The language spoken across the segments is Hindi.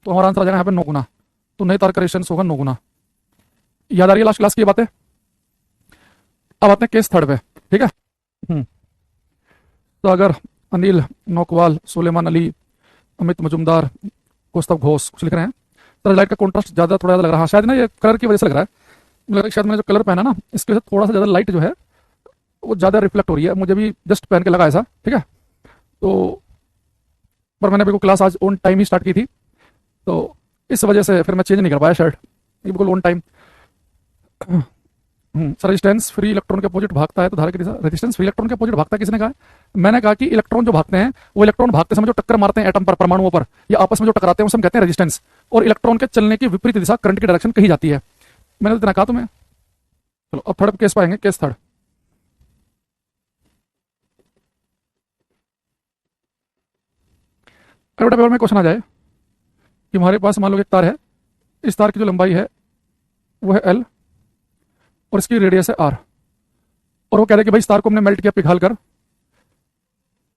तो हमारा आंसर आ जाएगा यहाँ पे 9 गुना। तो नए तार का रेजिस्टेंस होगा 9 गुना। याद आ रही है लास्ट क्लास की ये बातें? अब आते हैं केस थर्ड पे। ठीक है। हम्म। तो अगर अनिल नौकवाल, सुलेमान अली, अमित मजुमदार, कौस्तव घोष कुछ लिख रहे हैं, तो लाइट का कॉन्ट्रास्ट ज्यादा थोड़ा ज्यादा लग रहा है। शायद ना ये कलर की वजह से लग रहा है। मुझे लग रहा है कि शायद मैंने जो कलर पहना ना, इसकी वजह से थोड़ा सा ज्यादा लाइट जो है वो ज्यादा रिफ्लेक्ट हो रही है। मुझे भी जस्ट पहन के लगा ऐसा। ठीक है। तो पर मैंने बिल्कुल क्लास आज ऑन टाइम ही स्टार्ट की थी, तो इस वजह से फिर मैं चेंज नहीं कर पाया शर्ट। ये बिल्कुल on time. Sir resistance free electron के अपोजिट भागता है तो धारा की दिशा, रेजिस्टेंस फ्री इलेक्ट्रॉन के अपोजिट भागता है किसने कहा है? मैंने कहा कि इलेक्ट्रॉन जो भागते हैं वो इलेक्ट्रॉन भागते समय जो टक्कर मारते हैं एटम पर, परमाणुओं पर, या आपस में जो टकराते हैं उसे हम कहते हैं रेजिस्टेंस। और इलेक्ट्रॉन के चलने की विपरीत दिशा करंट की डायरेक्शन कही जाती है। मैंने तो इतना कहा तुम्हें। चलो अब थर्ड केस पाएंगे, केस थर्ड। अगर बेटा पेपर में क्वेश्चन आ जाए कि हमारे पास मान लो एक तार है, इस तार की जो लंबाई है वो है एल और इसकी रेडियस है आर, और वो कह रहे कि भाई इस तार को हमने मेल्ट किया पिघाल कर,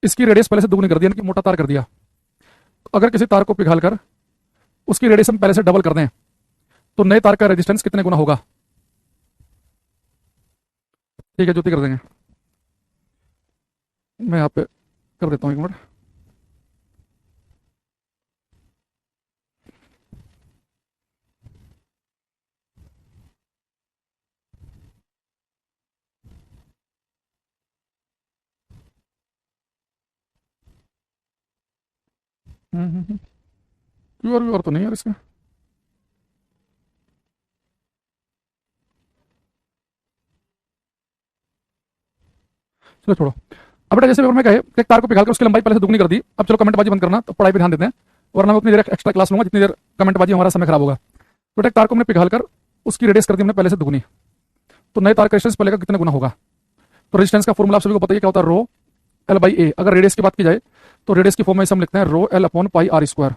इसकी रेडियस पहले से दुगनी कर दी, यानी कि मोटा तार कर दिया। अगर किसी तार को पिघाल कर उसकी रेडियस हम पहले से डबल कर दें तो नए तार का रेजिस्टेंस कितने गुना होगा? ठीक है, ज्योति कर देंगे। मैं यहाँ पे कर देता हूँ, एक मिनट। क्यू और तो नहीं यार इसका। चलो छोड़ो। अब बेटा जैसे पेपर में कहे एक तार को पिघाल कर उसकी लंबाई पहले से दुगनी कर दी, अब चलो कमेंट बाजी बंद करना, तो पढ़ाई पे ध्यान देते हैं, वरना मैं उतनी देर एक्स्ट्रा क्लास लूंगा जितनी देर कमेंट बाजी हमारा समय खराब होगा। तो एक तार को हमने पिघाल कर उसकी रेडियस कर दी हमने पहले से दुगनी, तो नए तार का रेजिस्टेंस पहले का कितने गुना होगा? तो रेजिस्टेंस का फॉर्मूला आप सभी को पता है क्या होता है, रो एल बाई ए। अगर रेडियस की बात की जाए तो रेडियस की फॉर्म में इसे हम लिखते हैं rho L upon pi R square.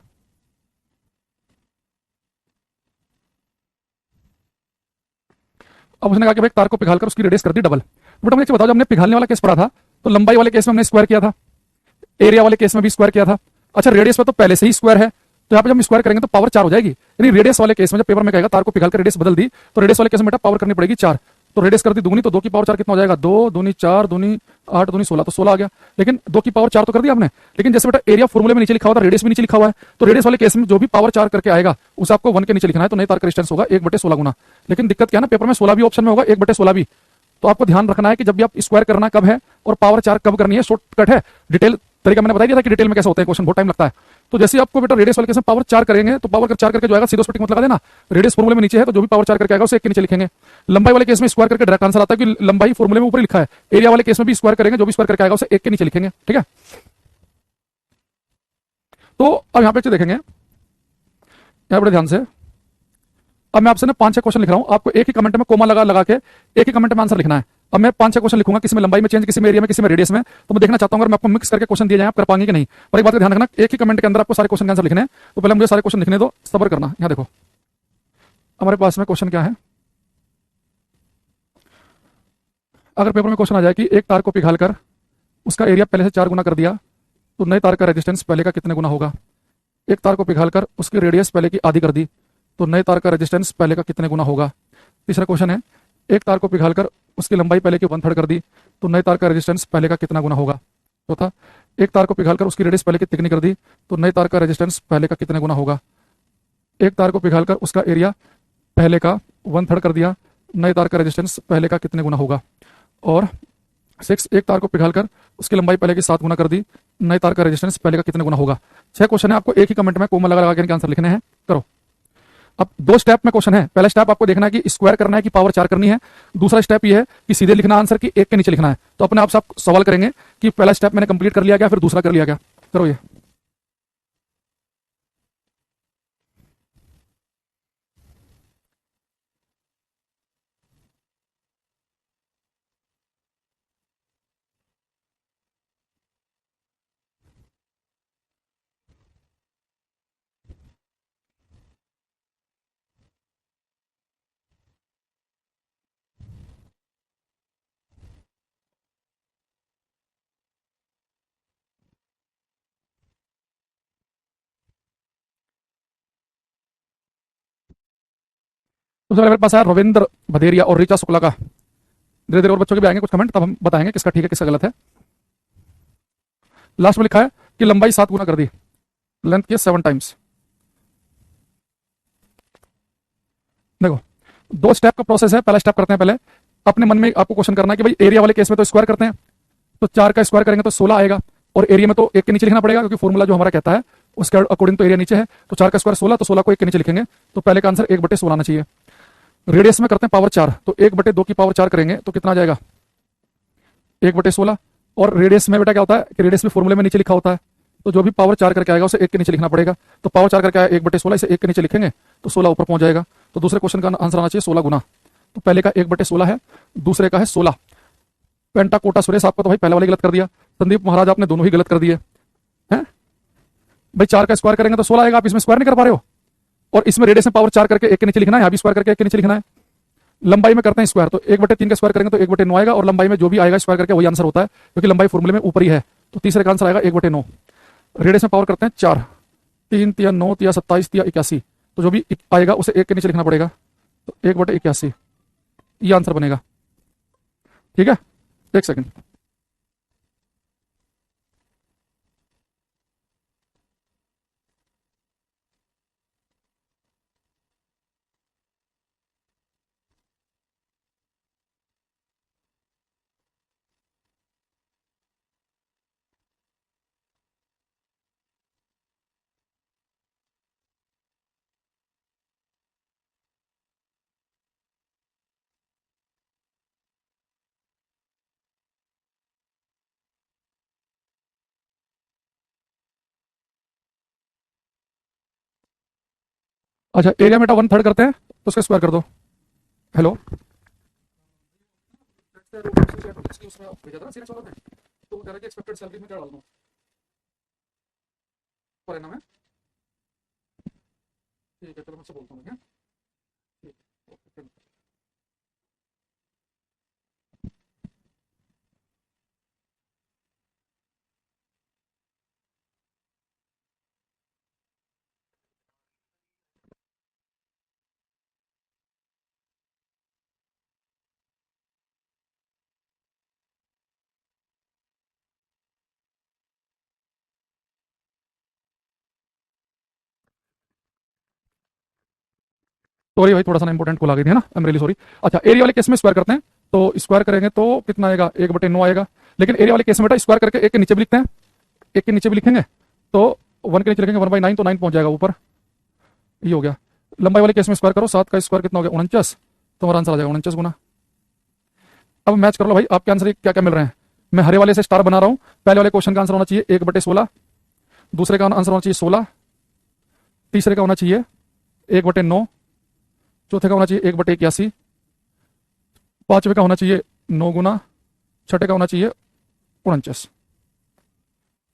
अब उसने कहा कि भाई तार को पिघालकर उसकी रेडियस कर दी डबल। तो बेटा मुझे बताओ, जब हमने पिघालने वाला केस पढ़ा था तो लंबाई वाले केस में हमने स्क्वायर किया था, एरिया वाले केस में भी स्क्वायर किया था। अच्छा रेडियस में तो पहले से ही स्क्वायर है, तो यहाँ पे जब हम स्क्वायर करेंगे तो पावर 4 हो जाएगी। यानी रेडियस वाले केस में जब पेपर में कहेगा तार को पिघाल कर रेडियस बदल दी, तो रेडियस वाले केस में बेटा पावर करनी पड़ेगी 4। तो रेडियस कर दी दुगनी, तो 2 की पावर 4 कितना हो जाएगा? 2 दूनी 4 दूनी 8 दूनी 16, तो 16 आ गया। लेकिन 2 की पावर 4 तो कर दिया आपने, लेकिन जैसे बेटा एरिया फॉर्मूले में नीचे लिखा हुआ था, रेडियस भी नीचे लिखा हुआ है, तो रेडियस वाले केस में जो भी पावर 4 करके आएगा उसे आपको 1 के नीचे लिखना है, तो नई तार का रेजिस्टेंस होगा 1/16 गुना। लेकिन दिक्कत क्या है ना, पेपर में 16 भी ऑप्शन में होगा, 1/16 भी। तो आपको ध्यान रखना है कि जब भी आप स्क्वायर करना कब है और पावर 4 कब करनी है, शॉर्टकट है। डिटेल तरीका मैंने बता दिया था कि डिटेल में कैसे होते हैं क्वेश्चन, बहुत टाइम लगता है। तो जैसे आपको बेटा रेडियस वाले केस में पावर 4 करेंगे तो पावर 4 करके जो आएगा सीधे उस पर टिक मत लगा देना, रेडियस फॉर्मूले में नीचे है तो जो भी पावर 4 करके आएगा उसे 1 के नीचे लिखेंगे। लंबाई वाले केस में स्क्वायर करके डायरेक्ट आंसर आता है कि लंबाई फॉर्मूले में ऊपर ही लिखा है। एरिया वाले केस में भी स्क्वायर करेंगे, जो भी स्क्वायर करके आएगा उसे 1 के नीचे लिखेंगे। ठीक है। तो अब यहाँ पे देखेंगे, यहाँ बड़े ध्यान से। अब मैं आपसे ना 5-6 क्वेश्चन लिख रहा हूँ, आपको एक ही कमेंट में कोमा लगा लगा के एक ही कमेंट में आंसर लिखना है। अब मैं 5-6 क्वेश्चन लिखूंगा, किसी में लंबाई में चेंज, किसी में एरिया में, किसी में रेडियस में। तो मैं देखना चाहता हूँ अगर मैं आपको मिक्स करके क्वेश्चन दिए जाए आप कर पाएंगे कि नहीं। पर एक बात का ध्यान रखना, एक ही कमेंट के अंदर आपको सारे क्वेश्चन का आंसर लिखने हैं। तो पहले मुझे सारे क्वेश्चन लिखने दो, सब्र करना। यहाँ देखो हमारे पास में क्वेश्चन क्या है। अगर पेपर में क्वेश्चन आ जाए कि एक तार को पिघालकर उसका एरिया पहले से 4 गुना कर दिया तो नए तार का रेजिस्टेंस पहले का कितने गुना होगा? एक तार को पिघालकर उसकी रेडियस पहले की आधी कर दी तो नए तार का रेजिस्टेंस पहले का कितने गुना होगा? तीसरा क्वेश्चन है, एक तार को पिघालकर उसकी लंबाई पहले की 1/3 कर दी तो नए तार का रेजिस्टेंस पहले का कितना गुना होगा? चौथा, एक तार को पिघालकर उसकी रेडियस पहले की तिगनी कर दी तो नए तार का रेजिस्टेंस पहले का कितने गुना होगा? एक तार को पिघालकर उसका एरिया पहले का 1/3 कर दिया, नए तार का रेजिस्टेंस पहले का कितने गुना होगा? और 6, एक तार को पिघालकर उसकी लंबाई पहले की 7 गुना कर दी, नए तार का रेजिस्टेंस पहले का कितने गुना होगा? 6 क्वेश्चन है, आपको एक ही कमेंट में कोमा लगा लगा के इनके आंसर लिखने हैं। करो। अब 2 स्टेप में क्वेश्चन है। पहला स्टेप आपको देखना है कि स्क्वायर करना है कि पावर 4 करनी है। दूसरा स्टेप ये है कि सीधे लिखना आंसर की 1 के नीचे लिखना है। तो अपने आप से आप सवाल करेंगे कि पहला स्टेप मैंने कंप्लीट कर लिया क्या, फिर दूसरा कर लिया क्या। करो ये। सबसे पहले मेरे पास है रविंद्र भदेरिया और ऋचा शुक्ला का। धीरे धीरे और बच्चों के भी आएंगे कुछ कमेंट, तब हम बताएंगे किसका ठीक है किसका गलत है। लास्ट में लिखा है कि लंबाई 7 गुना कर दी, लेंथ की 7 टाइम्स। देखो, दो स्टेप का प्रोसेस है। पहला स्टेप करते हैं, पहले अपने मन में आपको क्वेश्चन करना है कि भाई एरिया वाले केस में तो स्क्वायर करते हैं, तो 4 का स्क्वायर करेंगे तो 16 आएगा, और एरिया में तो 1 के नीचे लिखना पड़ेगा क्योंकि फॉर्मूला जो हमारा कहता है उसके अकॉर्डिंग तो एरिया नीचे है। तो 4 का स्क्वायर 16, तो 16 को 1 के नीचे लिखेंगे, तो पहले का आंसर 1/16 आना चाहिए। रेडियस में करते हैं पावर 4, तो 1/2 की पावर 4 करेंगे तो कितना आ जाएगा, 1/16। और रेडियस में बेटा क्या होता है कि रेडियस भी फॉर्मूले में नीचे लिखा होता है, तो जो भी पावर 4 करके आएगा उसे 1 के नीचे लिखना पड़ेगा। तो पावर 4 करके आया 1/16, इसे 1 के नीचे लिखेंगे तो 16 ऊपर पहुंच जाएगा। तो दूसरे क्वेश्चन का आंसर आना चाहिए 16 गुना। तो पहले का 1/16 है, दूसरे का है 16। पेंटा कोटा सुरेश, आपको तो भाई पहले वाले गलत कर दिया। संदीप महाराज, आपने दोनों ही गलत कर दिए हैं भाई। 4 का स्क्वायर करेंगे तो 16 आएगा, आप इसमें स्क्वायर नहीं कर पा रहे हो, और इसमें रेडियस में पावर 4 करके 1 के नीचे लिखना है, अभी स्क्वायर करके 1 के नीचे लिखना है। लंबाई में करते हैं स्क्वायर, तो 1/3 का स्क्वायर करेंगे तो 1/9 आएगा, और लंबाई में जो भी आएगा स्क्वायर करके वही आंसर होता है क्योंकि लंबाई फॉर्मूले में ऊपर ही है। तो तीसरे का आंसर आएगा 1/9। रेडियस में पावर करते हैं 4, 3 तिया 9 तिया 27 तिया 81, तो जो भी आएगा उसे 1 के नीचे लिखना पड़ेगा, तो 1/81 ये आंसर बनेगा। ठीक है, एक सेकंड। अच्छा, एरिया में 1/3 करते हैं तो उसका स्क्वायर कर दो। हेलो, तो कह रहा है कि एक्सपेक्टेड सैलरी में क्या डाल दूं, पर एनम है। ठीक है, चलो मैं उससे बोलता हूँ। ठीक है, ठीक है, ओके। सॉरी भाई, थोड़ा सा ना इंपॉर्टेंट कॉल आ गई थी, है ना, आई एम रियली सॉरी। अच्छा, एरिया वाले केस में स्क्वायर करते हैं, तो स्क्वायर करेंगे तो कितना आएगा, 1/9 आएगा। लेकिन एरिया वाले केस में बेटा स्क्वायर करके 1 के नीचे भी लिखते हैं, 1 के नीचे भी लिखेंगे तो 1 के नीचे लिखेंगे 1/9, तो 9 पहुंच जाएगा ऊपर, ये हो गया। लंबाई वाले केस में स्क्वायर करो, 7 का स्क्वायर कितना हो गया, 49, तो हमारा आंसर आ जाएगा 49 गुना। अब मैच कर लो भाई, आपके आंसर क्या क्या मिल रहे हैं। मैं हरे वाले से स्टार बना रहा हूँ। पहले वाले क्वेश्चन का आंसर होना चाहिए 1/16, दूसरे का आंसर होना चाहिए 16, तीसरे का होना चाहिए 1/9, चौथे का होना चाहिए 1/81, पांचवे का होना चाहिए 9 गुना, छठे का होना चाहिए 49।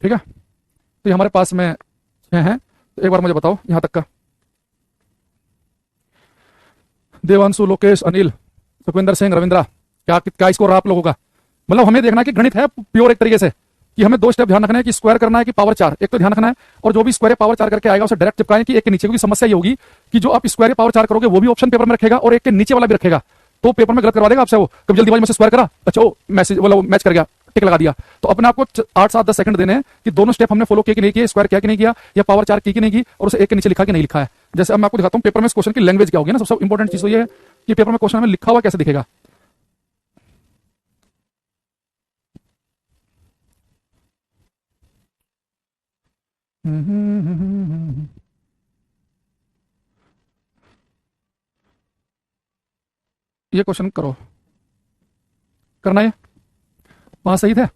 ठीक है, तो ये हमारे पास में 6 हैं। तो एक बार मुझे बताओ यहां तक का। देवांशु, लोकेश, अनिल, सुखविंदर सिंह, रविंद्रा, क्या क्या स्कोर रहा आप लोगों का। मतलब हमें देखना है कि गणित है प्योर एक तरीके से, कि हमें 2 स्टेप ध्यान रखना है कि स्क्वायर करना है कि पावर 4, एक तो ध्यान रखना है, और जो भी स्क्वायर पावर 4 करके आएगा उसे डायरेक्ट चिपकाएं कि 1 के नीचे, क्योंकि समस्या ये होगी कि जो आप स्क्वायर पावर 4 करोगे वो भी ऑप्शन पेपर में रखेगा और 1 के नीचे वाला भी रखेगा, तो पेपर में गलत करवा देगा आपसे वो। कभी जल्दीबाजी में से स्क्वायर करा, अच्छा वो मैसेज वो मैच कर गया, टिक लगा दिया। तो अपने आपको 8 7 10 सेकंड देने हैं कि दोनों स्टेप हमने फॉलो किए कि नहीं किए, स्क्वायर किया कि नहीं किया, या पावर 4 की कि नहीं की, और उसे 1 के नीचे लिखा कि नहीं लिखा है। जैसे अब मैं आपको दिखाता हूँ पेपर में इस क्वेश्चन की लैंग्वेज क्या होगी ना। सबसे इंपॉर्टेंट चीज तो ये है कि पेपर में क्वेश्चन में लिखा हुआ कैसे दिखेगा। ये क्वेश्चन करो, करना है, वहां सही थे।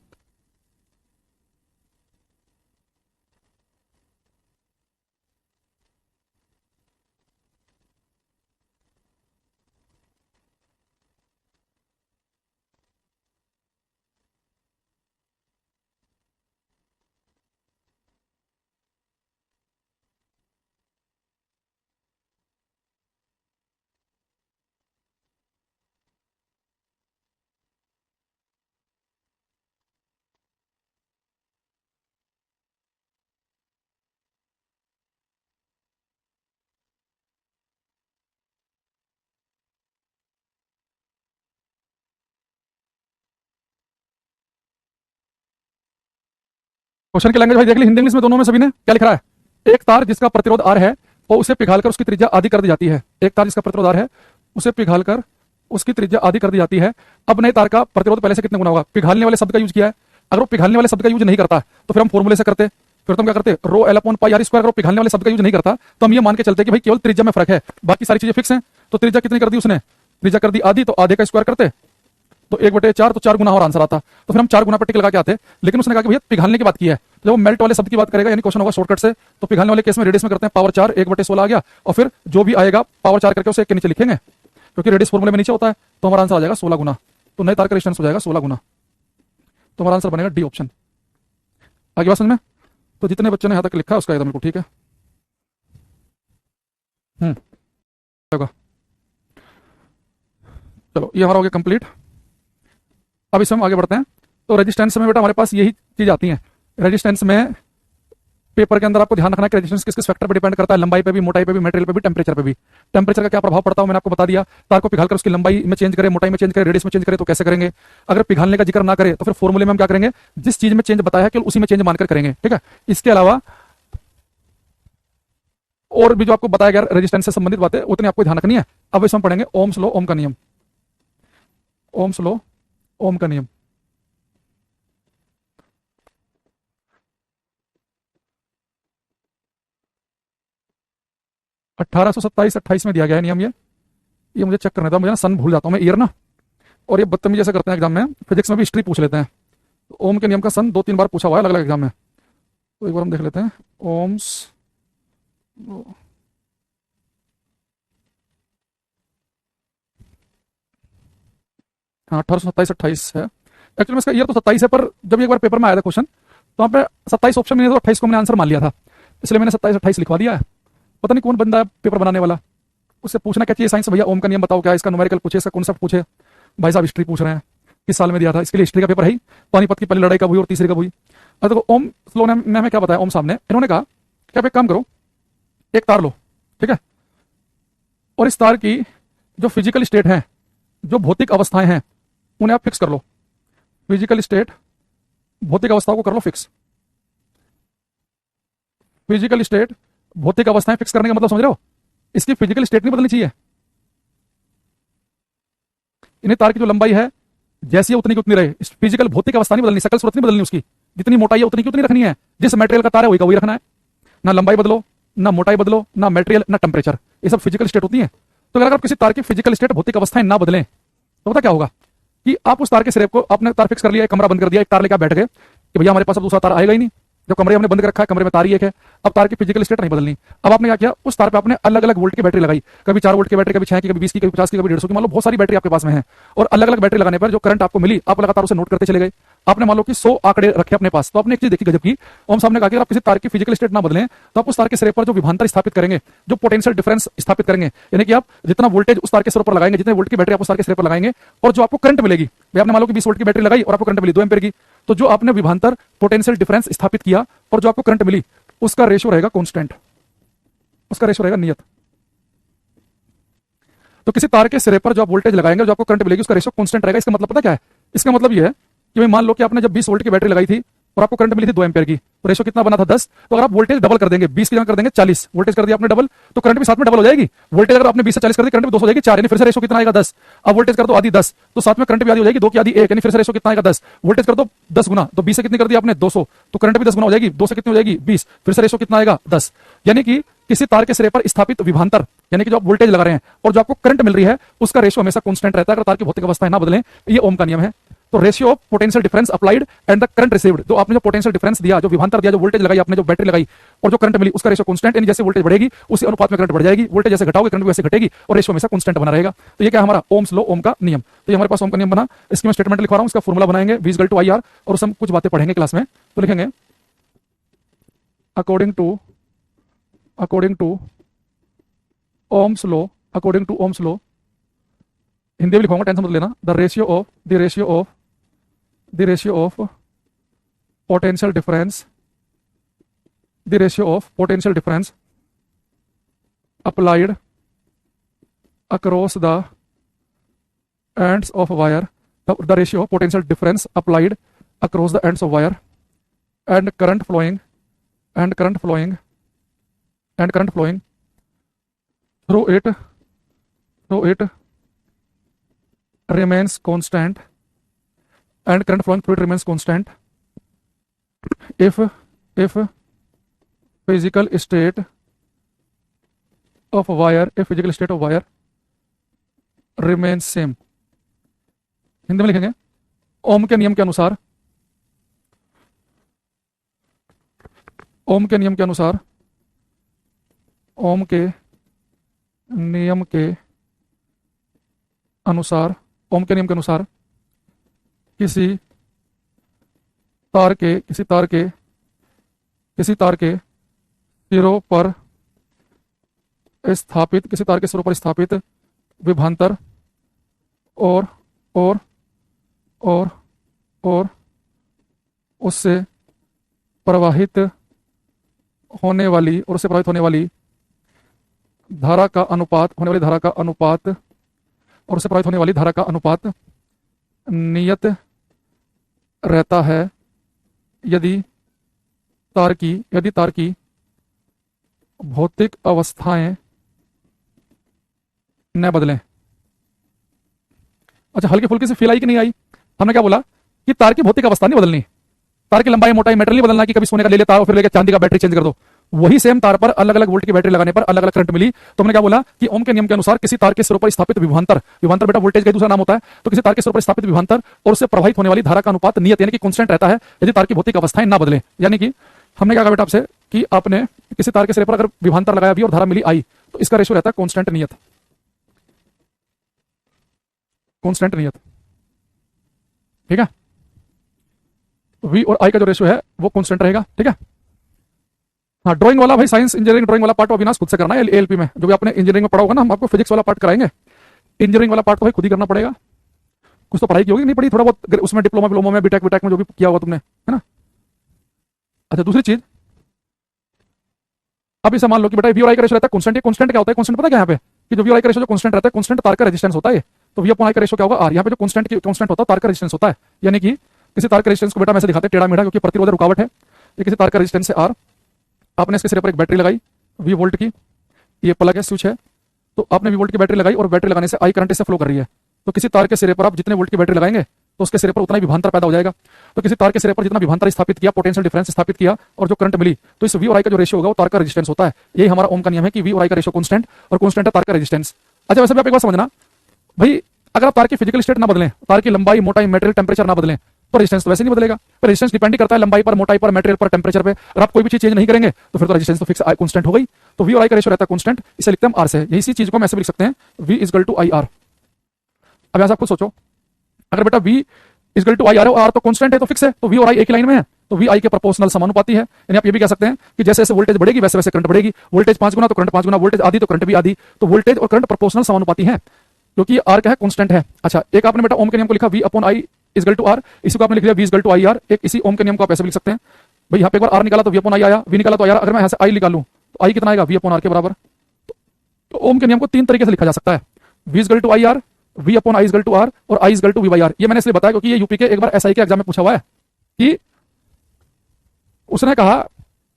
क्वेश्चन की लैंग्वेज भाई देख ली, हिंदी इंग्लिश में दोनों में सभी ने क्या लिख रहा है। एक तार जिसका प्रतिरोध R है और उसे पिघालकर उसकी त्रिज्या आधी कर दी जाती है। एक तार जिसका प्रतिरोध R है उसे पिघालकर उसकी त्रिज्या आधी कर दी जाती है। अब नए तार का प्रतिरोध पहले से कितने गुना होगा। पिघालने वाले शब्द का यूज किया है। अगर वो पिघालने वाले शब्द का यूज नहीं करता तो फिर हम फॉर्मूले से करते, फिर तुम क्या करते, rho L upon pi R square. अगर वो पिघालने वाले शब्द का यूज नहीं करता तो हम ये मान के चलते कि भाई केवल त्रिज्या में फर्क है, बाकी सारी चीजें फिक्स हैं। तो त्रिज्या कितनी कर दी उसने, त्रिज्या कर दी आधी, तो आधे का स्क्वायर करते तो 1/4, तो 4 गुना और आंसर आता। तो फिर हम 4 गुना पर टिक लगा के आते। लेकिन उसने कहा कि भैया पिघालने की बात की है, तो जब वो मेल्ट वाले शब्द की बात करेगा यानी क्वेश्चन होगा शॉर्टकट से, तो पिघालने वाले केस में रेडियस में करते हैं पावर 4, 1/16 आ गया, और फिर जो भी आएगा पावर 4 करके उसे 1 के नीचे लिखेंगे, क्योंकि रेडियस फॉर्मूले में नीचे होता है। तो हमारा आंसर आ जाएगा 16 गुना। तो नए तार का रेजिस्टेंस हो जाएगा 16 गुना। तो हमारा आंसर बनेगा डी ऑप्शन। आगे बात समझ में। तो जितने बच्चों ने यहां तक लिखा है उसका एकदम बिल्कुल ठीक है। होगा। चलो ये हमारा हो गया कंप्लीट। अब इसमें हम आगे बढ़ते हैं। तो रेजिस्टेंस में बेटा हमारे पास यही चीज आती है। रेजिस्टेंस में पेपर के अंदर आपको ध्यान रखना है कि रेजिस्टेंस किस किस फैक्टर पर डिपेंड करता है, लंबाई पे भी, मोटाई पे भी, मटेरियल पे भी, टेम्परेचर पे भी। टेम्परेचर का क्या प्रभाव पड़ता है मैंने आपको बता दिया। तार को पिघालकर उसकी लंबाई में चेंज करें, मोटाई में चेंज करें, रेडियस में चेंज करें तो कैसे करेंगे। अगर पिघालने का जिक्र ना करें तो फिर फॉर्मूले में हम क्या करेंगे, जिस चीज में चेंज बताया केवल उसी में चेंज मानकर करेंगे, ठीक है। इसके अलावा और भी जो आपको बताया गया रेजिस्टेंस से संबंधित बातें उतनी आपको ध्यान रखनी है। अब इसमें हम पढ़ेंगे ओम्स लॉ, ओम का नियम। ओम्स लॉ, ओम का नियम। अठारह सौ 27-28 में दिया गया है नियम। ये मुझे चेक करना था, मुझे ना सन भूल जाता हूँ मैं ईयर ना, और ये बदतमीजी जैसे करते हैं एग्जाम में। फिजिक्स में भी हिस्ट्री पूछ लेते हैं। तो ओम के नियम का सन 2-3 बार पूछा हुआ है अलग अलग एग्जाम में। तो एक बार हम देख लेते हैं ओम्स। हाँ 1827-28 है एक्चुअली में। इसका ईयर तो 27 है, पर जब एक बार पेपर में आया था क्वेश्चन तो वहाँ पे 27 ऑप्शन में नहीं था, 28 को मैंने आंसर मान लिया था, इसलिए मैंने 27-28 लिखवा दिया है। पता नहीं कौन बंदा है पेपर बनाने वाला, उससे पूछना क्या चाहिए साइंस, भैया ओम का नियम बताओ क्या है, इसका न्यूमेरिकल पूछे, इसका कॉन्सेप्ट पूछे। भाई साहब हिस्ट्री पूछ रहे हैं, किस साल में दिया था, इसके लिए हिस्ट्री का पेपर है ही। पानीपत की पहली लड़ाई कब हुई और तीसरी कब हुई। अब देखो ओम स्लो ने हमें क्या बताया, ओम साहब ने, इन्होंने कहा कि आप एक काम करो, एक तार लो, ठीक है, और इस तार की जो फिजिकल स्टेट है, जो भौतिक अवस्थाएं हैं, उन्हें आप फिक्स कर लो। फिजिकल स्टेट, भौतिक अवस्थाओं को कर लो फिक्स। फिजिकल स्टेट, भौतिक अवस्थाएं फिक्स करने का मतलब समझ रहे हो, इसकी फिजिकल स्टेट नहीं बदलनी चाहिए। इन्हें तार की जो लंबाई है जैसी है उतनी की उतनी रहे, फिजिकल भौतिक अवस्था नहीं बदलनी, शकल सूरत नहीं बदलनी उसकी, जितनी मोटाई है उतनी की उतनी रखनी है। जिस मटेरियल का तार है वही का वही रखना है, ना लंबाई बदलो, ना मोटाई बदलो, ना मटेरियल, ना टेम्परेचर, ये सब फिजिकल स्टेट होती है। तो अगर आप किसी तार की फिजिकल स्टेट, भौतिक अवस्थाएं ना बदलें तो पता क्या होगा कि आप उस तार के सिरे को, आपने तार फिक्स कर लिया, एक कमरा बंद कर दिया, एक तार लेकर बैठ गए कि भैया हमारे पास अब दूसरा तार आएगा ही नहीं, जो कमरे हमने बंद कर रखा है कमरे में तार ही एक है, अब तार की फिजिकल स्टेट नहीं बदलनी। अब आपने क्या किया, उस तार पे आपने अलग अलग वोल्ट की बैटरी लगाई, कभी 4 वोल्ट की बैटरी, कभी 6 की, कभी 20 की, कभी 50 की, कभी 150 की, मान लो बहुत सारी बैटरी आपके पास में है, और अलग अलग बैटरी लगाने पर जो करंट आपको मिली आप लगातार उसे नोट करते चले गए। आपने मान लो कि 100 आंकड़े रखे अपने पास, तो आपने एक चीज देखी गजब की, ओम साहब ने कहा कि आप किसी तार की फिजिकल स्टेट ना बदलें तो आप उस तार के सिरे पर जो विभवांतर स्थापित करेंगे, जो पोटेंशियल डिफरेंस स्थापित करेंगे, यानी कि आप जितना वोल्टेज उस तार के सिरे पर लगाएंगे, जितने वोल्ट की बैटरी आप उस तार के सिरे पर लगाएंगे, और जो आपको करंट मिलेगी, भाई आपने मान लो कि 20 वोल्ट की बैटरी लगाई और आपको करंट मिली 2 एम्पीयर की, तो जो आपने विभवांतर पोटेंशियल डिफरेंस स्थापित किया और जो आपको करंट मिली उसका रेशियो रहेगा कांस्टेंट, उसका रेशियो रहेगा नियत। तो किसी तार के सिरे पर जो आप वोल्टेज लगाएंगे, जो आपको करंट मिलेगी, उसका रेशियो कांस्टेंट रहेगा। इसका मतलब पता क्या है, इसका मतलब ये है कि भाई मान लो कि आपने जब 20 वोल्ट की बैटरी लगाई थी और आपको करंट मिली थी 2 एम्पीयर की, तो रेशियो कितना बना था 10। तो अगर आप वोल्टेज डबल कर देंगे, 20 की जगह कर देंगे 40, वोल्टेज कर दिया आपने डबल, तो करंट भी साथ में डबल हो जाएगी। वोल्टेज अगर आपने 20 से 40 कर दी, करंट भी 2 हो जाएगी 4, यानी फिर से रेशियो कितना आएगा 10। अब वोल्टेज कर दो आधी 10, तो साथ में करंट भी आधी हो जाएगी, 2 की आधी 1, यानी फिर से रेशियो कितना आएगा 10। वोल्टेज कर दो 10 गुना, तो 20 से कितनी कर दी आपने 200, तो करंट भी 10 गुना हो जाएगी, 2 से कितनी हो जाएगी 20, फिर से रेशियो कितना आएगा 10। यानी कि किसी तार के सिरे पर स्थापित विभवांतर, यानी कि जो आप वोल्टेज लगा रहे हैं और जो आपको करंट मिल रही है, उसका रेशियो हमेशा कांस्टेंट रहता है, अगर तार की भौतिक अवस्थाएं ना बदलें। ये ओम का नियम है। तो ratio of potential difference applied and the current received, जो आपने जो पोटेंशियल डिफरेंस दिया, जो विभवांतर दिया, जो वोल्टेज लगाई आपने, जो बैटरी लगाई और जो करंट मिली, उसका रेशियो कांस्टेंट, यानी जैसे वोल्टेज बढ़ेगी उसी अनुपात में करंट बढ़ जाएगी, वोल्टेज जैसे घटाओगे करंट भी वैसे घटेगी, और रेशियो हमेशा कांस्टेंट बना रहेगा। तो ये क्या है हमारा ओम्स लॉ, ओम का नियम। तो ये हमारे पास ओम का नियम बना, इसकी मैं स्टेटमेंट लिखवा रहा हूं, इसका फॉर्मूला बनाएंगे V = IR, और उसमें कुछ बातें पढ़ेंगे क्लास में। तो लिखेंगे according to Ohm's law, according to Ohm's law, Hindi में लिखवाऊंगा, टेंशन मत लेना, the ratio of potential difference applied across the ends of wire, the ratio of potential difference applied across the ends of wire and current flowing and current flowing and current flowing through it remains constant and current flowing through it remains constant if physical state of wire remains same। Hindi में लिखेंगे ओम के नियम के अनुसार, ओम के नियम के अनुसार, ओम के नियम के अनुसार, ओम के नियम के अनुसार किसी तार के सिरों पर स्थापित विभवांतर और उससे प्रवाहित होने वाली धारा का अनुपात नियत रहता है यदि तार की भौतिक अवस्थाएं न बदलें। अच्छा, हल्की फुल्की से फील आई कि नहीं आई? हमने क्या बोला कि तार की भौतिक अवस्था नहीं बदलनी, तार की लंबाई मोटाई मेटल नहीं बदलना कि कभी सोने का ले लेता और फिर लेके चांदी का बैटरी चेंज कर दो। वही सेम तार पर अलग अलग वोल्ट की बैटरी लगाने पर अलग अलग करंट मिली। तो हमने क्या बोला कि ओम के नियम के अनुसार किसी तार के सिरों पर स्थापित विभवांतर बेटा वोल्टेज का दूसरा नाम होता है, तो किसी तार के सिरों पर स्थापित विभवांतर और उससे प्रवाहित होने वाली धारा का अनुपात नियत यानी कि कांस्टेंट रहता है यदि तार की भौतिक अवस्थाएं ना बदलें। यानी कि हमने क्या कहा बेटा आपसे कि आपने किसी तार के सिरे पर अगर विभवांतर लगाया भी और धारा मिली आई तो इसका रेशियो रहता है कांस्टेंट नियत। ठीक है, वी और आई का जो रेशियो है वो कांस्टेंट रहेगा। ठीक है, हाँ, ड्राइंग वाला भाई साइंस इंजीनियरिंग ड्राइंग वाला पार्ट अविनाश खुद से करना है एएलपी में। जो भी आपने इंजीनियरिंग में पढ़ा होगा ना, हम आपको फिजिक्स वाला पार्ट कराएंगे, इंजीनियरिंग वाला पार्ट तो भाई खुद ही करना पड़ेगा। कुछ तो पढ़ाई की होगी नहीं पढ़ी, थोड़ा बहुत उसमें डिप्लोमा में बीटेक में जो भी किया होगा तुमने, है ना। अच्छा, दूसरी चीज, अब इसे मान लो कि बेटा वी और आई का रेशियो रहता है कांस्टेंट। ये कांस्टेंट क्या होता है? कांस्टेंट पता है क्या यहाँ पे कि जो वी और आई का रेशियो जो कांस्टेंट रहता है, कांस्टेंट तार का रेजिस्टेंस होता है। तो वी अपॉन आई का रेशियो क्या होगा? आर। यहाँ पे जो कांस्टेंट होता है तार का रेजिस्टेंस होता है। यानी कि किसी तार का रेजिस्टेंस को बेटा मैं ऐसे दिखाते हैं टेढ़ा मेढ़ा, क्योंकि प्रतिरोध रुकावट है। ये किसी तार का रेजिस्टेंस है आर, आपने इसके सिरे पर एक बैटरी लगाई वी वोल्ट की, ये प्लग है, स्विच है, तो आपने वी वोल्ट की बैटरी लगाई और बैटरी लगाने से आई करंट इससे फ्लो कर रही है। तो किसी तार के सिरे पर आप जितने वोल्ट की बैटरी लगाएंगे तो उसके सिरे पर उतना ही विभवांतर पैदा हो जाएगा। तो किसी तार के सिरे पर जितना विभवांतर स्थापित किया, पोटेंशियल डिफरेंस स्थापित किया और जो करंट मिली, तो इस वी और आई का जो रेशियो होगा वो तार का रेजिस्टेंस होता है। यही हमारा ओम का नियम है कि वी और आई का रेशियो कांस्टेंट और कांस्टेंट है तार का रेजिस्टेंस। अच्छा, वैसे भी आप एक बात समझना भाई, अगर आप तार की फिजिकल स्टेट ना बदलें, तार की लंबाई मोटाई मेटेरियल टेंपरेचर ना बदलें, तो रेजिस्टेंस तो वैसे नहीं बदलेगा। तो रेजिस्टेंस डिपेंड करता है लंबाई पर, मोटाई पर, मेटेरियल पर, टेंपरेचर पे। अगर आप कोई भी चीज चेंज नहीं करेंगे तो फिर तो रेजिस्टेंस तो फिक्स कांस्टेंट हो गई। तो वी और आई का रेशियो रहता है कांस्टेंट, इसे लिखते हैं आर से। यही चीज को हम ऐसे भी लिख सकते हैं V equal to I R. अब यहां से आप खुद सोचो, अगर बेटा V equal to I R, R तो कांस्टेंट है तो फिक्स है, तो वी और आई एक लाइन में है, तो वी आई के प्रोपोर्शनल समानुपाती है। यानी आप ये भी कह सकते हैं कि जैसे जैसे वोल्टेज बढ़ेगी वैसे वैसे करंट बढ़ेगी। वोल्टेज 5 गुना तो करंट 5 गुना, वोल्टेज आधी तो करंट भी आधी। तो वोल्टेज और करंट प्रोपोर्शनल समानुपाती है क्योंकि आर क्या है? कांस्टेंट है। अच्छा, एक आपने बेटा ओम के नियम को लिखा V upon I equal to R, इसी को आपने लिख दिया V equal to I R. एक इसी ओम के नियम को आप ऐसे भी लिख सकते हैं भाई, यहाँ पे एक बार आर निकाला तो वी अपॉन आई आया, वी निकाला तो आई आर। अगर मैं यहाँ से आई निकालूं तो आई कितना आएगा? वी अपॉन आर के बराबर। तो ओम के नियम को 3 तरीके से लिखा जा सकता है, V equal to I R, V upon I equal to R और I equal to V by R. ये मैंने इसलिए बताया क्योंकि ये यूपी के एक बार एसआई के एग्जाम में पूछा हुआ है कि उसने कहा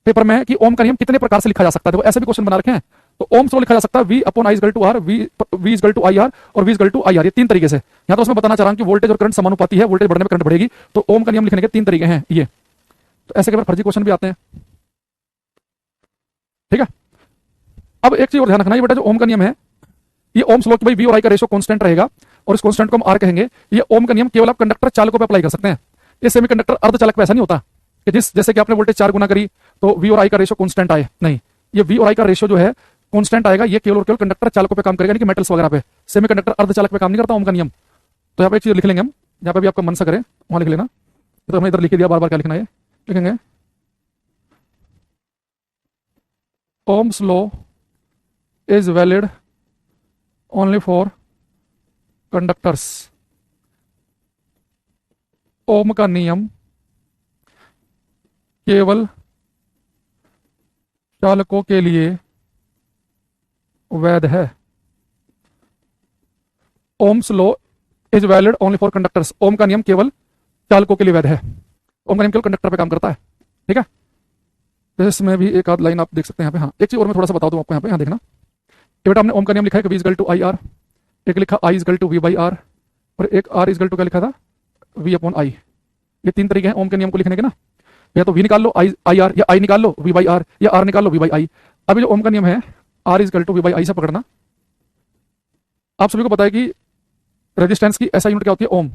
पेपर में कि ओम का नियम कितने प्रकार से लिखा जा सकता है। तो ऐसे भी क्वेश्चन बना रखे हैं। तो ओम स्लो लिखा जा सकता है V upon I equal to R, V equal to I R और V equal to I R. ये 3 तरीके से। यहाँ तो उसमें बताना चाह रहा हूं कि वोल्टेज और करंट समानुपाती है, वोल्टेज बढ़ने में करंट बढ़ेगी। तो ओम का नियम लिखने के 3 तरीके हैं ये। तो ऐसे के बार फर्जी क्वेश्चन भी आते हैं। ठीक है, अब एक चीज और ध्यान रखना, ये बेटा जो ओम का नियम है, ये ओम स्लो की भाई वी और आई का रेशियो कांस्टेंट रहेगा और इस कांस्टेंट को हम आर कहेंगे। ये ओम का नियम केवल आप कंडक्टर चालकों पे अप्लाई कर सकते हैं। ये सेमीकंडक्टर अर्धचालक पे ऐसा नहीं होता कि जैसे कि आपने वोल्टेज 4 गुना करी तो वी और आई का रेशियो कांस्टेंट आए। नहीं, ये वी और आई का रेशियो जो है कांस्टेंट आएगा। ये केवल और केवल कंडक्टर चालकों पे काम करेगा, यानी कि मेटल्स वगैरह पे। सेमीकंडक्टर अर्धचालक पे काम नहीं करता ओम का नियम। तो यहाँ पे एक चीज लिख लेंगे हम, जहाँ पे भी आपका मन सा करे वहां लिख लेना। तो हमने इधर लिख दिया, बार बार क्या लिखना है लिखेंगे, Ohm's law is valid only for conductors. Ohm का नियम केवल चालकों के लिए वैध है। Ohm's law is valid only for conductors. Ohm का नियम केवल चालकों के लिए वैध है। ओम का नियम केवल कंडक्टर पे काम करता है। ठीक है। तो इसमें भी एक आध लाइन आप देख सकते हैं यहाँ पे। हाँ, एक चीज और मैं थोड़ा सा बता दूं आपको यहाँ पे, यहाँ देखना। ये बेटा हमने ओम का नियम लिखा है कि V equal to I R, एक लिखा I equal to V by R, और एक आर इजकल टू क्या लिखा था, वी अपॉन आई। ये तीन तरीके हैं ओम के नियम को लिखने के ना। या तो वी निकाल लो आई आई आर, या आई निकाल लो वी बाई आर, या आर निकाल लो वी बाई आई। अभी जो ओम का नियम है R equal to V by I से पकड़ना। आप सभी को पता है कि रेजिस्टेंस की ऐसा यूनिट क्या होती है, ओम।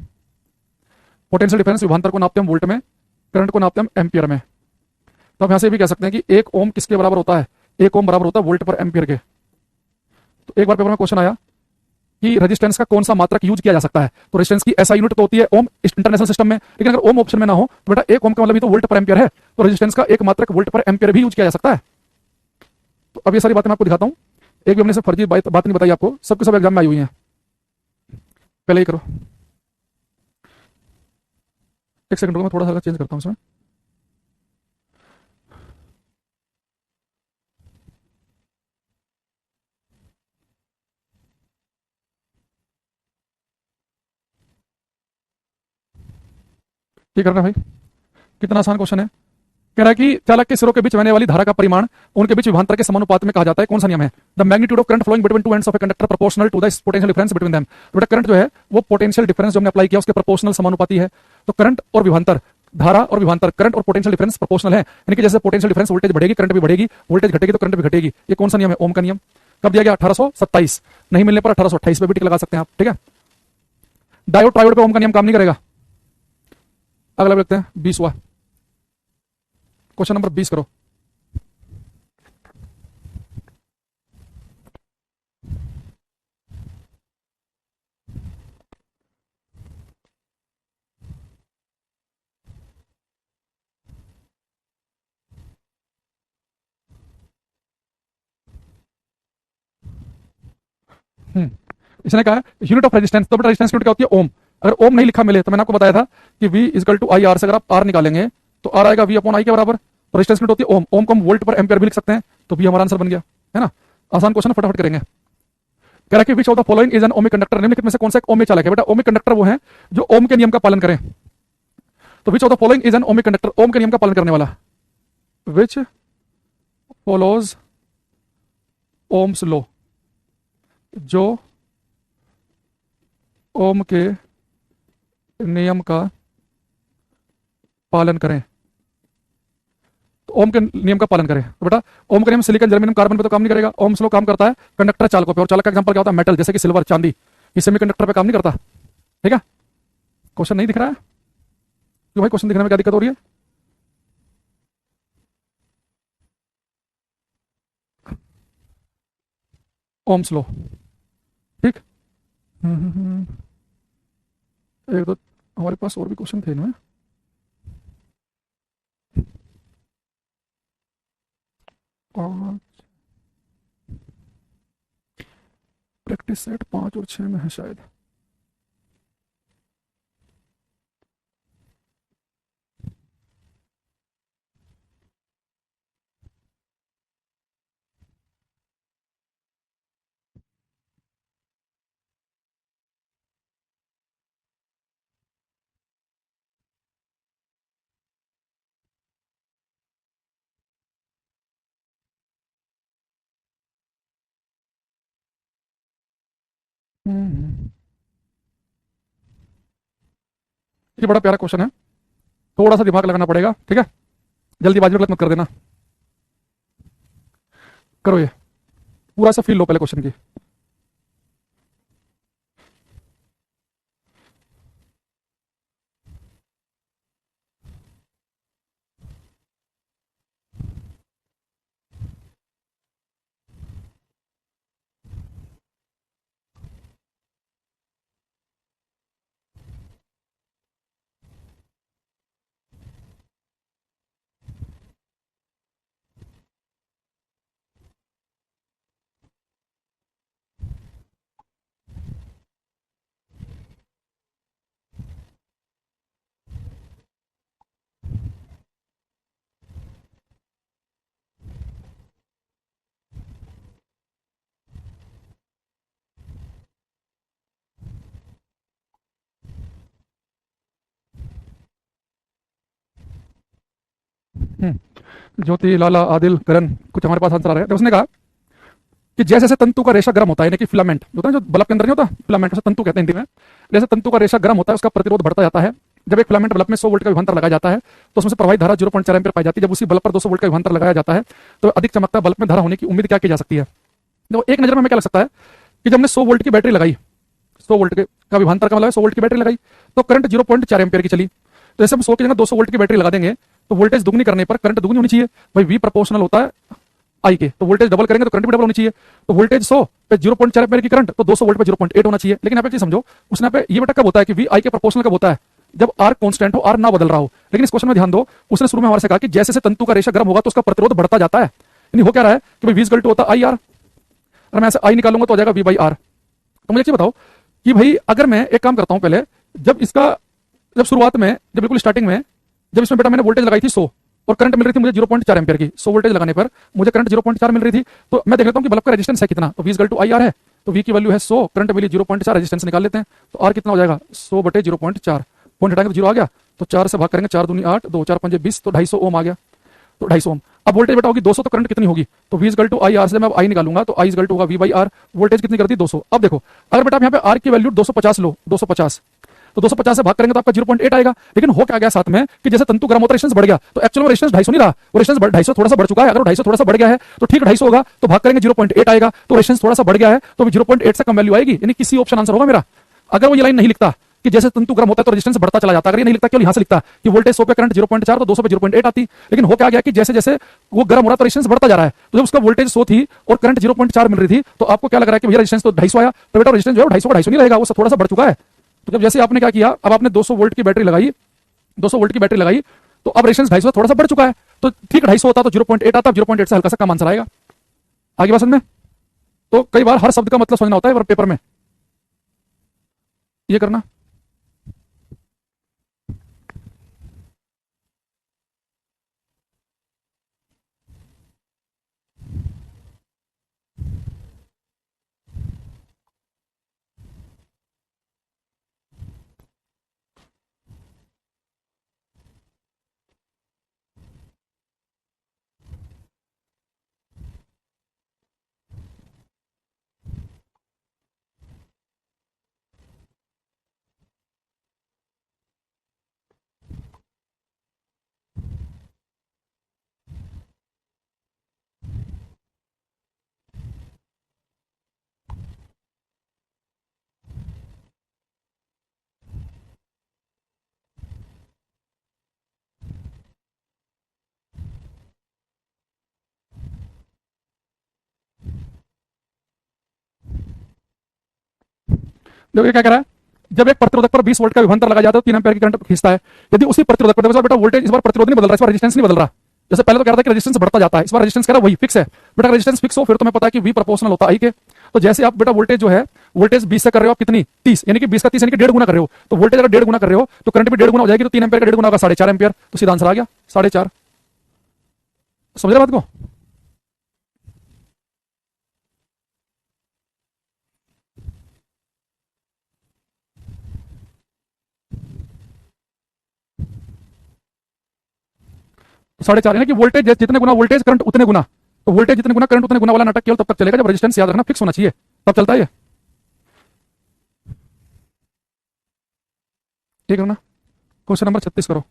पोटेंशियल डिफरेंस विभवांतर को नापते हैं वोल्ट में, करंट को नापते हैं एम्पियर में। तो हम यहां से भी कह सकते हैं कि एक ओम किसके बराबर होता है, एक ओम बराबर होता है वोल्ट पर एम्पियर के। तो एक बार पेपर में क्वेश्चन आया कि रेजिस्टेंस का कौन सा मात्रक यूज किया जा सकता है, तो रेजिस्टेंस की ऐसा यूनिट तो होती है ओम इंटरनेशनल सिस्टम में, लेकिन अगर ओम ऑप्शन में ना हो तो बेटा एक ओम का मतलब भी तो वोल्ट पर एम्पियर है, तो रेजिस्टेंस का एक मात्रक वोल्ट पर एम्पियर भी यूज किया जा सकता है। तो अब ये सारी बातें मैं आपको दिखाता हूं। एक भी हमने से फर्जी बात नहीं बताई आपको, सबके सब एग्जाम में आई हुई है। पहले ही करो, एक सेकंड को मैं थोड़ा सा चेंज करता हूं इसमें। ये करना भाई, कितना आसान क्वेश्चन है। कह रहा है कि चालक के सिरों के बीच बहने वाली धारा का परिमाण उनके बीच विभवांतर के समानुपात में कहा जाता है, कौन सा नियम है। The magnitude of current flowing between two ends of a conductor proportional to the potential difference between them. तो बेटा करंट जो है वो पोटेंशियल डिफरेंस जो हमने अप्लाई किया उसके प्रोपोर्शनल समानुपाती है। तो करंट और विभवांतर, धारा और विभवांतर, करंट और पोटेंशियल डिफरेंस प्रोपोर्शनल है, यानी कि जैसे पोटेंशियल डिफरेंस वोल्टेज बढ़ेगी करंट भी बढ़ेगी, वोल्टेज घटेगी तो करंट भी घटेगी। ये कौन सा नियम है, ओम का नियम। कब दिया गया, 1827। नहीं मिलने पर 1828 पे भी टिक लगा सकते हैं आप, ठीक है। डायोड ट्रायोड पे ओम का नियम काम नहीं करेगा। अगला देखते हैं 20वां क्वेश्चन, नंबर 20 करो। इसने कहा यूनिट ऑफ रेजिस्टेंस, तो बेटा रेजिस्टेंस यूनिट क्या होती है, ओम। अगर ओम नहीं लिखा मिले तो मैंने आपको बताया था कि V equal to I R से अगर आप आर निकालेंगे तो आर आएगा V अपॉन आई के बराबर। तो रेजिस्टेंस यूनिट होती है ओम, ओम को हम वोल्ट पर एम्पियर भी लिख सकते हैं, तो V हमारा आंसर बन गया, है ना। आसान क्वेश्चन, फटाफट करेंगे। कह रहा है कि विच of the following is an ohmic conductor, निम्नलिखित में से कौन सा एक ओमिक चालक है। बेटा ओमिक कंडक्टर वो है जो ओम के नियम का पालन करें। तो which of the following is an ohmic conductor, Ohm के नियम का पालन करने वाला। विच फॉलोज ओम्स लॉ, जो ओम के नियम का पालन करें। तो ओम के नियम का पालन करें, तो बेटा ओम का नियम सिलिकॉन जर्मेनियम कार्बन पे तो काम नहीं करेगा। ओम स्लो काम करता है कंडक्टर चालकों पे, और चालक का एग्जांपल क्या होता है, मेटल, जैसे कि सिल्वर, चांदी। ये सेमीकंडक्टर पे काम नहीं करता, ठीक है। क्वेश्चन नहीं दिख रहा है क्यों भाई, क्वेश्चन दिखने में क्या दिक्कत हो रही है। ओम स्लो, ठीक। एक तो हमारे पास और भी क्वेश्चन थे इनमें। और प्रैक्टिस सेट 5 और 6 में है शायद। ये बड़ा प्यारा क्वेश्चन है, थोड़ा सा दिमाग लगाना पड़ेगा, ठीक है। जल्दीबाजी में गलत मत कर देना। करो ये, पूरा सा फील लो पहले क्वेश्चन की। ज्योति, लाला, आदिल, करण, कुछ हमारे पास आंसर आ रहे हैं। तो उसने कहा कि जैसे जैसे तंतु का रेशा गर्म होता है, यानी कि फिलामेंट जो होता है, जो बल्ब के अंदर नहीं होता फिलामेंट, उसे तंतु कहते हैं हिंदी में। जैसे तंतु का रेशा गर्म होता है, उसका प्रतिरोध बढ़ता जाता है। जब एक फिलामेंट बल्ब में 100 वोल्ट का विभवांतर लगाया जाता है तो उसमें से प्रवाहित धारा 0.4 एम्पीयर पाई जाती है। जब उसी बल्ब पर 200 वोल्ट का विभवांतर लगाया जाता है तो अधिक चमकता बल्ब में धारा होने की उम्मीद क्या की जा सकती है। तो एक नजर में हमें क्या लग सकता है कि जब हमने 100 वोल्ट की बैटरी लगाई, 100 वोल्ट का विभवांतर का मतलब 100 वोल्ट की बैटरी लगाई तो करंट 0.4 एम्पीयर की चली। तो जैसे हम 100 की जगह 200 वोल्ट की बैटरी लगा देंगे तो वोल्टेज दुगनी करने पर करंट दुगनी होनी चाहिए। भाई वी प्रोपोर्शनल होता है आई के, तो वोल्टेज डबल करेंगे तो करंट भी डबल होनी चाहिए। तो वोल्टेज 100 पे 0.4 एम्पीयर की करंट तो 200 वोल्ट पे 0.8 होना चाहिए। लेकिन यहाँ पे चीज समझो, उसने पे ये बेटा कब होता है कि वी आई के प्रोपोर्शनल कब होता है, जब आर कांस्टेंट हो, आर ना बदल रहा हो। लेकिन इस क्वेश्चन में ध्यान दो, उसने शुरू में हमारे से कहा कि जैसे जैसे तंतु का रेशा गर्म होगा तो उसका प्रतिरोध बढ़ता जाता है। यानी हो क्या रहा है कि भाई वी इक्वल टू होता है आई आर, अगर मैं ऐसे आई निकालूंगा तो हो जाएगा वी बाई आर। तो मुझे एक चीज बताओ कि भाई अगर मैं एक काम करता हूं, पहले जब शुरुआत में, जब बिल्कुल स्टार्टिंग में, जब इसमें बेटा मैंने वोल्टेज लगाई थी 100 और करंट मिल रही थी मुझे 0.4 एम्पीयर की, 100 वोल्टेज लगाने पर मुझे करंट 0.4 मिल रही थी। तो मैं देख लेता हूं कि बल्ब का रेजिस्टेंस है कितना, तो V equal to I R है, तो वी की वैल्यू है 100, करंट मिली 0.4, रेजिस्टेंस निकाल लेते हैं। तो आर कितना हो जाएगा 100 बटे 0.4, पॉइंट हटाएंगे तो 0 आ गया, तो 4 से भाग करेंगे, 4 दूनी 8, 2 4 5 20, तो 250 ओम आ गया। तो 250 ओम। अब वोल्टेज बेटा होगी 200, तो करंट कितनी होगी, तो V equal to I R से मैं अब आई निकालूंगा तो आई इक्वल टू होगा वी बाई आर। वोल्टेज कितनी करती 200। अब देखो अगर बेटा आप यहाँ पे आर की वैल्यू 250 लो, 250 तो 250 से भाग करेंगे तो आपका 0.8 आएगा। लेकिन हो क्या गया साथ में कि जैसे तंतु गर्म होता है रेजिस्टेंस बढ़ गया, तो एक्चुअल में रेजिस्टेंस 250 नहीं रहा, वो रेजिस्टेंस 250 थोड़ा सा बढ़ चुका है। अगर 250 थोड़ा सा बढ़ गया है तो ठीक 250 होगा, तो भाग करेंगे 0.8 आएगा, तो रेजिस्टेंस थोड़ा सा बढ़ गया है तो 0.8 से कम वैल्यू आएगी। यानी किसी ऑप्शन आंसर होगा मेरा। अगर वो ये लाइन नहीं लिखता कि जैसे तंतु गर्म होता है तो रेजिस्टेंस बढ़ता चला जाता, अगर ये नहीं लिखता, केवल यहां से लिखता कि वोल्टेज 100 पे करंट 0.4 तो 200 पे 0.8 आती। लेकिन हो क्या गया कि जैसे जैसे वो गर्म हो रहा तो रेजिस्टेंस बढ़ता जा रहा है, तो जब उसका वोल्टेज 100 थी और करंट 0.4 मिल रही थी तो आपको क्या लग रहा है कि भैया रेजिस्टेंस तो 250 आया, तो बेटा रेजिस्टेंस जो है 250 का 250 नहीं रहेगा, वो थोड़ा सा बढ़ चुका है। तो जब जैसे आपने क्या किया, अब आपने 200 वोल्ट की बैटरी लगाई, 200 वोल्ट की बैटरी लगाई तो अब रेजिस्टेंस 250 थोड़ा सा बढ़ चुका है, तो ठीक 250 होता तो 0.8 आता, 0.8 से हल्का सा कम आंसर आएगा। आगे बात समझ में। तो कई बार हर शब्द का मतलब समझना होता है पेपर में, ये करना। देखो ये क्या कह रहा है, जब एक प्रतिरोधक पर 20 वोल्ट का विभवांतर लगाया जाता है तो 3 एम्पीयर की करंट खींचता है। यदि उसी प्रतिरोधक पर, देखो बेटा वोल्टेज इस बार प्रतिरोध नहीं बदल रहा, इस बार रेजिस्टेंस नहीं बदल रहा। जैसे पहले तो कह रहा था कि रेजिस्टेंस बढ़ता जाता है, इस बार रेजिस्टेंस कह रहा है वही फिक्स है। बेटा रेजिस्टेंस फिक्स हो फिर तुम्हें पता है कि वी प्रोपोर्शनल होता है आई के। तो जैसे आप बेटा वोल्टेज जो है, वोल्टेज 20 से कर रहे हो आप कितनी 30, यानी कि 20 का 30 यानी कि 1.5 गुना कर रहे हो, तो वोल्टेज अगर 1.5 गुना कर रहे हो तो करंट भी 1.5 गुना हो जाएगी, तो 3 एम्पीयर का 1.5 गुना होगा 4.5 एम्पीयर, तो सीधा आंसर आ गया 4.5। समझ रहे बात को। तो 4.5 यानी कि वोल्टेज जितने गुना वोल्टेज करंट उतने गुना, तो वोल्टेज जितने गुना करंट उतने गुना वाला नाटक केवल तब तक चलेगा जब रेजिस्टेंस याद रखना फिक्स होना चाहिए, तब चलता है ये। ठीक है ना। क्वेश्चन नंबर 36 करो।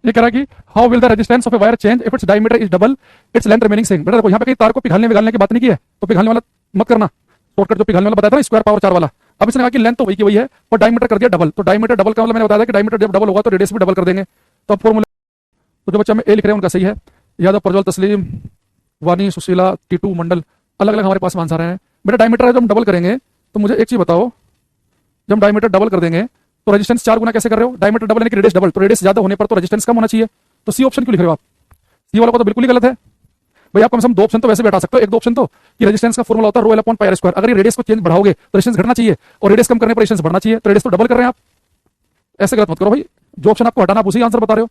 ये कह रहा है कि how will the resistance of a wire change if its diameter is double its length remaining same. बेटा देखो यहाँ पे कहीं तार को पिघालने विघालने की बात नहीं की है, तो पिघालने वाला मत करना। शॉर्टकट जो पिघालने वाला बताया था ना, स्क्वायर पावर 4 वाला, अब इसने कहा कि लेंथ तो वही की वही है पर डायमीटर कर दिया डबल, तो डायमीटर डबल का मतलब मैंने बताया था कि डायमीटर जब डबल होगा तो रेडियस भी डबल कर देंगे। तो अब फॉर्मूला, तो जो बच्चा में ए लिख रहे हैं उनका सही है। यादव, प्रज्वल, तस्लीम, वानी, सुशीला, टीटू, मंडल, अलग अलग हमारे पास आंसर हैं। बेटा डायमीटर जब हम डबल करेंगे तो मुझे एक चीज बताओ, जब हम डायमीटर डबल कर देंगे तो रेजिस्टेंस 4 गुना कैसे कर रहे हो? डायमीटर डबल यानी कि रेडियस डबल, तो रेडियस ज्यादा होने पर तो रेजिस्टेंस कम होना चाहिए। तो सी ऑप्शन क्यों लिख रहे हो आप? सी वाला को तो बिल्कुल ही गलत है भाई। आप कम से कम 2 ऑप्शन तो वैसे बैठा सकते हो। एक 2 ऑप्शन तो कि रेजिस्टेंस का फॉर्मूला होता है rho L upon pi R square, अगर ये रेडियस को चेंज बढ़ाओगे तो रेजिस्टेंस घटना चाहिए और रेडियस कम करने पर रेजिस्टेंस बढ़ना चाहिए, तो रेडियस तो डबल कर रहे हैं आप। ऐसे गलत मत करो भाई, जो ऑप्शन आपको हटाना आप उसी आंसर बता रहे हो।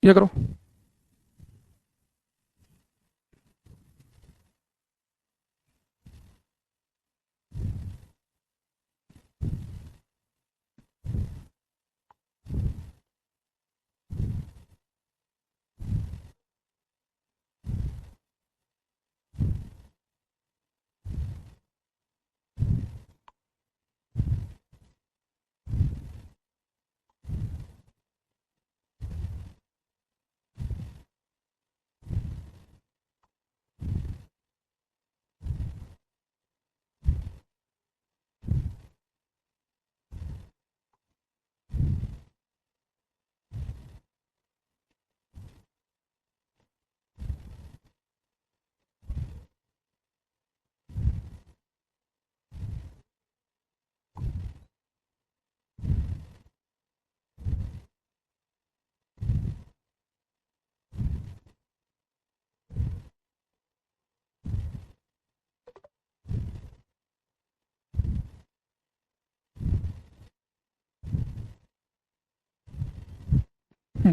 ये करो।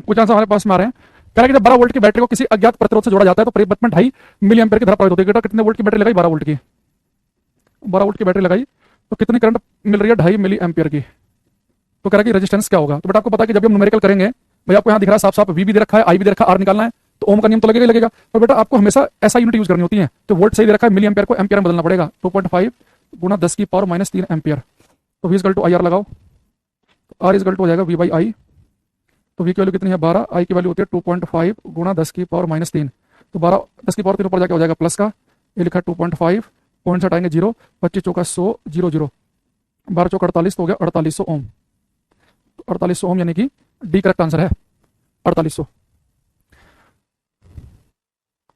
कुछ आंसर हमारे पास में आ रहे हैं। कह रहा है कि जब 12 वोल्ट की बैटरी को किसी अज्ञात प्रतिरोध से जोड़ा जाता है तो परिपथ में 2.5 मिली एम्पीयर की धारा प्रवाहित होती है। बेटा कितने वोल्ट की बैटरी लगाई? 12 वोल्ट की। 12 वोल्ट की बैटरी लगाई तो कितनी करंट मिल रही है? 2.5 मिली एम्पीयर की। तो कह रहा है कि रेजिस्टेंस क्या होगा? तो बेटा आपको पता है कि जब हम न्यूमेरिकल करेंगे, भाई आपको यहाँ दिख रहा है साफ साफ वी भी दे रखा है, आई भी दे रखा है, आर निकालना है, तो ओम का नियम तो लगेगा ही लगेगा। पर बेटा आपको हमेशा ऐसा यूनिट यूज करनी होती है। तो वोल्ट सही दे रखा है, मिली एम्पीयर को एम्पीयर में बदलना पड़ेगा। 2.5 गुना 10 की पावर -3 एम्पीयर। तो V equal to I R लगाओ, तो आर इजकल टू हो जाएगा वी बाई आई। तो वी की वैल्यू कितनी है? 12। आई की वैल्यू होती है 2.5 गुना 10 की पावर -3। तो 12 10 की पावर 3 ऊपर जाके हो जाएगा प्लस का, ये लिखा है 2.5, पॉइंट से हटाएंगे 0, 25 चौका 100, 0 0, 12 चौका 48 तो हो गया 4800 ओम। 4800 ओम यानी कि डी करेक्ट आंसर है 4800।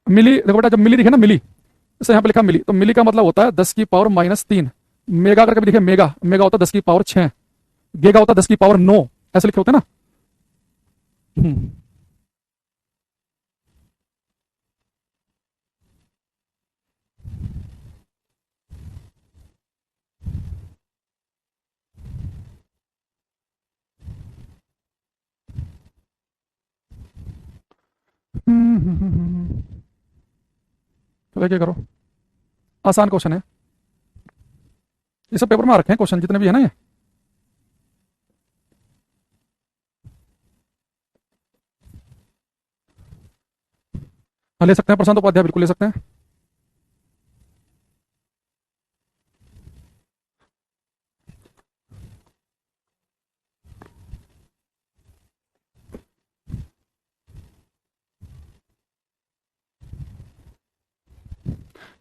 मिली देखो बेटा, जब मिली दिखे ना, मिली जैसे यहाँ पे लिखा मिली, तो मिली का मतलब होता है 10 की पावर -3। मेगा अगर कभी दिखे मेगा, मेगा होता है 10 की पावर 6, गेगा होता है 10 की पावर 9, ऐसे लिखे होते हैं ना। हम्म। चलो क्या करो, आसान क्वेश्चन है, ये सब पेपर में आ रखे हैं क्वेश्चन जितने भी है ना ये। हाँ ले सकते हैं, प्रशांत उपाध्याय बिल्कुल ले सकते हैं।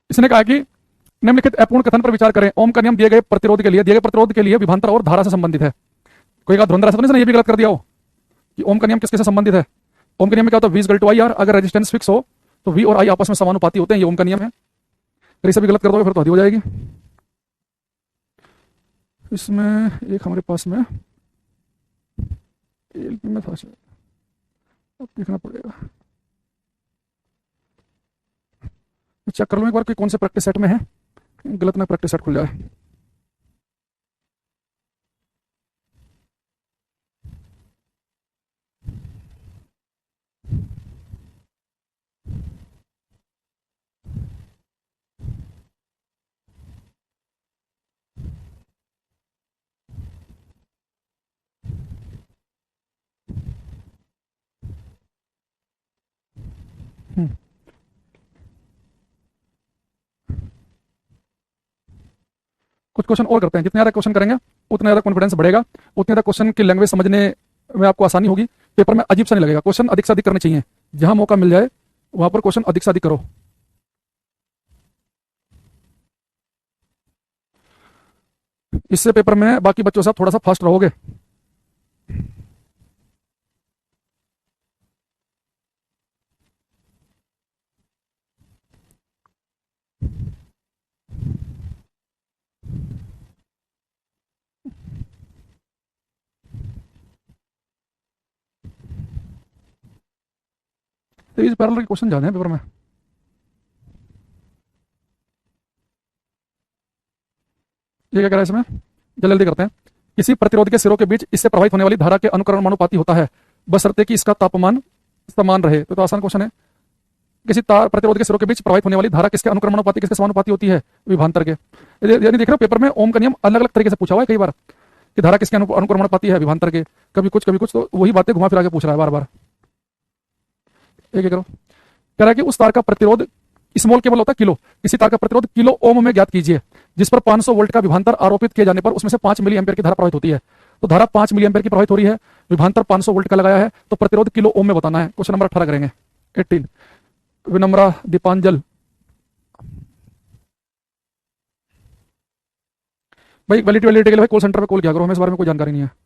इसने कहा कि निम्नलिखित अपूर्ण कथन पर विचार करें। ओम का नियम दिए गए प्रतिरोध के लिए, दिए गए प्रतिरोध के लिए विभवांतर और धारा से संबंधित है। कोई का ध्रुवंतर ऐसा तो नहीं, ये भी गलत कर दिया हो कि ओम का नियम किसके से संबंधित है। ओम के नियम में क्या होता है? V equal to I R. अगर रेजिस्टेंस फिक्स हो तो वी और आई आपस में समानुपाती होते हैं, ये ओम का नियम है। अगर इसे भी गलत कर दोगे फिर तो हद हो जाएगी। इसमें एक हमारे पास में एलपी में था, अब देखना पड़ेगा, चेक कर लो एक बार कि कौन से प्रैक्टिस सेट में है, गलत ना प्रैक्टिस सेट खुल जाए। हम्म, कुछ क्वेश्चन और करते हैं। जितने ज़्यादा क्वेश्चन करेंगे उतना ज़्यादा कॉन्फिडेंस बढ़ेगा, उतने ज़्यादा क्वेश्चन की लैंग्वेज समझने में आपको आसानी होगी, पेपर में अजीब सा नहीं लगेगा। क्वेश्चन अधिक से अधिक करने चाहिए, जहां मौका मिल जाए वहां पर क्वेश्चन अधिक से अधिक करो। इससे पेपर में बाकी बच्चों से आप थोड़ा सा फास्ट रहोगे। तो इस पैरेलल के क्वेश्चन ज्यादा हैं पेपर में। ये क्या कह रहा है इसमें, जल्दी जल्दी करते हैं। किसी प्रतिरोध के सिरों के बीच इससे प्रवाहित होने वाली धारा के अनुक्रमणानुपाती होता है, बशर्ते कि इसका तापमान समान रहे। तो आसान क्वेश्चन है। किसी तार प्रतिरोध के सिरों के बीच प्रवाहित होने वाली धारा किसके अनुक्रमणानुपाती, किसके समानुपाती होती है, विभवांतर के। यानी देख रहे हो पेपर में ओम का नियम अलग अलग तरीके से पूछा हुआ है कई बार कि धारा किसके अनुक्रमणानुपाती है, विभवांतर के। कभी कुछ तो वही बातें घुमा फिरा के पूछ रहा है बार बार। एक एक करो। कह रहा है कि उस तार का प्रतिरोध स्मॉल केबल होता है किलो, किसी तार का प्रतिरोध किलो ओम में ज्ञात कीजिए, जिस पर 500 वोल्ट का विभवांतर आरोपित किए जाने पर उसमें से 5 मिली एम्पियर की धारा प्रवाहित होती है। तो धारा 5 मिली एम्पियर की प्रवाहित हो रही है, विभवांतर 500 वोल्ट का लगाया है, तो प्रतिरोध किलो ओम में बताना है। क्वेश्चन नंबर 18 करेंगे। 18 विनम्रा दीपांजल। भाई वैलिडिटी के लिए भाई कॉल सेंटर पे कॉल किया करो, हमें इस बारे में कोई जानकारी नहीं है।